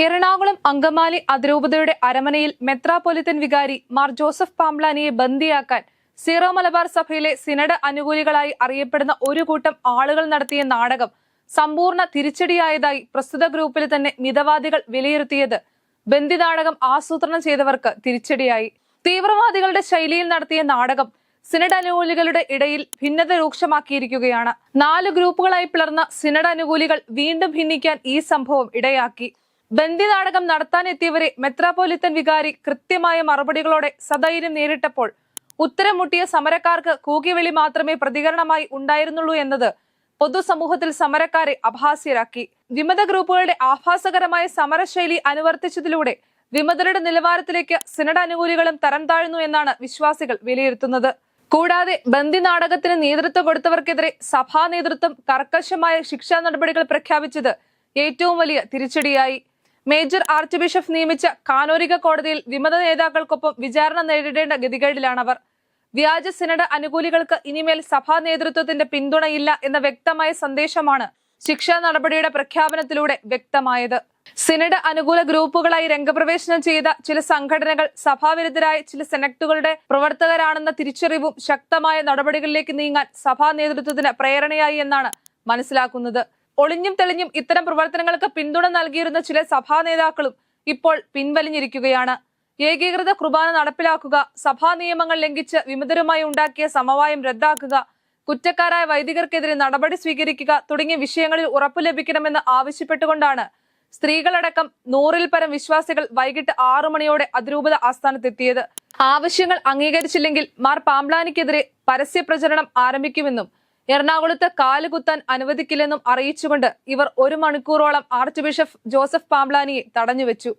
എറണാകുളം അങ്കമാലി അതിരൂപതയുടെ അരമനയിൽ മെത്രാപ്പൊലിത്തൻ വികാരി മാർ ജോസഫ് പാംബ്ലാനിയെ ബന്ദിയാക്കാൻ സീറോ മലബാർ സഭയിലെ സിനഡ് അനുകൂലികളായി അറിയപ്പെടുന്ന ഒരു കൂട്ടം ആളുകൾ നടത്തിയ നാടകം സമ്പൂർണ്ണ തിരിച്ചടിയായതായി പ്രസ്തുത ഗ്രൂപ്പിൽ തന്നെ മിതവാദികൾ വിലയിരുത്തിയത് ബന്ദി നാടകം ആസൂത്രണം ചെയ്തവർക്ക് തിരിച്ചടിയായി. തീവ്രവാദികളുടെ ശൈലിയിൽ നടത്തിയ നാടകം സിനഡ് അനുകൂലികളുടെ ഇടയിൽ ഭിന്നത രൂക്ഷമാക്കിയിരിക്കുകയാണ്. 4 ഗ്രൂപ്പുകളായി പിളർന്ന സിനഡ് അനുകൂലികൾ വീണ്ടും ഭിന്നിക്കാൻ ഈ സംഭവം ഇടയാക്കി. ബന്ദി നാടകം നടത്താനെത്തിയവരെ മെത്രാപ്പൊലിത്തൻ വികാരി കൃത്യമായ മറുപടികളോടെ സധൈര്യം നേരിട്ടപ്പോൾ ഉത്തരം മുട്ടിയ സമരക്കാർക്ക് കൂകിവിളി മാത്രമേ പ്രതികരണമായി ഉണ്ടായിരുന്നുള്ളൂ എന്നത് പൊതുസമൂഹത്തിൽ സമരക്കാരെ അപഹാസ്യരാക്കി. വിമത ഗ്രൂപ്പുകളുടെ ആഭാസകരമായ സമരശൈലി അനുവർത്തിച്ചതിലൂടെ വിമതരുടെ നിലവാരത്തിലേക്ക് സിനഡ് അനുകൂലികളും തരം താഴ്ന്നു എന്നാണ് വിശ്വാസികൾ വിലയിരുത്തുന്നത്. കൂടാതെ ബന്ദി നാടകത്തിന് നേതൃത്വം കൊടുത്തവർക്കെതിരെ സഭാ നേതൃത്വം കർക്കശമായ ശിക്ഷാ നടപടികൾ പ്രഖ്യാപിച്ചത് ഏറ്റവും വലിയ തിരിച്ചടിയായി. മേജർ ആർച്ച് ബിഷപ്പ് നിയമിച്ച കാനോനിക കോടതിയിൽ വിമത നേതാക്കൾക്കൊപ്പം വിചാരണ നേരിടേണ്ട ഗതികേടിലാണവർ. വ്യാജ സിനഡ് അനുകൂലികൾക്ക് ഇനിമേൽ സഭാ നേതൃത്വത്തിന്റെ പിന്തുണയില്ല എന്ന വ്യക്തമായ സന്ദേശമാണ് ശിക്ഷാ നടപടിയുടെ പ്രഖ്യാപനത്തിലൂടെ വ്യക്തമായത്. സിനഡ് അനുകൂല ഗ്രൂപ്പുകളായി രംഗപ്രവേശനം ചെയ്ത ചില സംഘടനകൾ സഭാവിരുദ്ധരായ ചില സെനക്റ്റുകളുടെ പ്രവർത്തകരാണെന്ന തിരിച്ചറിവും ശക്തമായ നടപടികളിലേക്ക് നീങ്ങാൻ സഭാ നേതൃത്വത്തിന് പ്രേരണയായി എന്നാണ് മനസ്സിലാക്കുന്നത്. ഒളിഞ്ഞും തെളിഞ്ഞും ഇത്തരം പ്രവർത്തനങ്ങൾക്ക് പിന്തുണ നൽകിയിരുന്ന ചില സഭാ നേതാക്കളും ഇപ്പോൾ പിൻവലിഞ്ഞിരിക്കുകയാണ്. ഏകീകൃത കുർബാന നടപ്പിലാക്കുക, സഭാ നിയമങ്ങൾ ലംഘിച്ച് വിമതരുമായി ഉണ്ടാക്കിയ സമവായം റദ്ദാക്കുക, കുറ്റക്കാരായ വൈദികർക്കെതിരെ നടപടി സ്വീകരിക്കുക തുടങ്ങിയ വിഷയങ്ങളിൽ ഉറപ്പു ലഭിക്കണമെന്ന് ആവശ്യപ്പെട്ടുകൊണ്ടാണ് സ്ത്രീകളടക്കം 100-ൽ പരം വിശ്വാസികൾ വൈകിട്ട് 6 മണിയോടെ അതിരൂപത ആസ്ഥാനത്തെത്തിയത്. ആവശ്യങ്ങൾ അംഗീകരിച്ചില്ലെങ്കിൽ മാർ പാംബ്ലാനിക്കെതിരെ പരസ്യ പ്രചരണം ആരംഭിക്കുമെന്നും എറണാകുളത്ത് കാലുകുത്താൻ അനുവദിക്കില്ലെന്നും അറിയിച്ചുകൊണ്ട് ഇവർ 1 മണിക്കൂറോളം ആർച്ച് ബിഷപ്പ് ജോസഫ് പാംബ്ലാനിയെ തടഞ്ഞുവെച്ചു.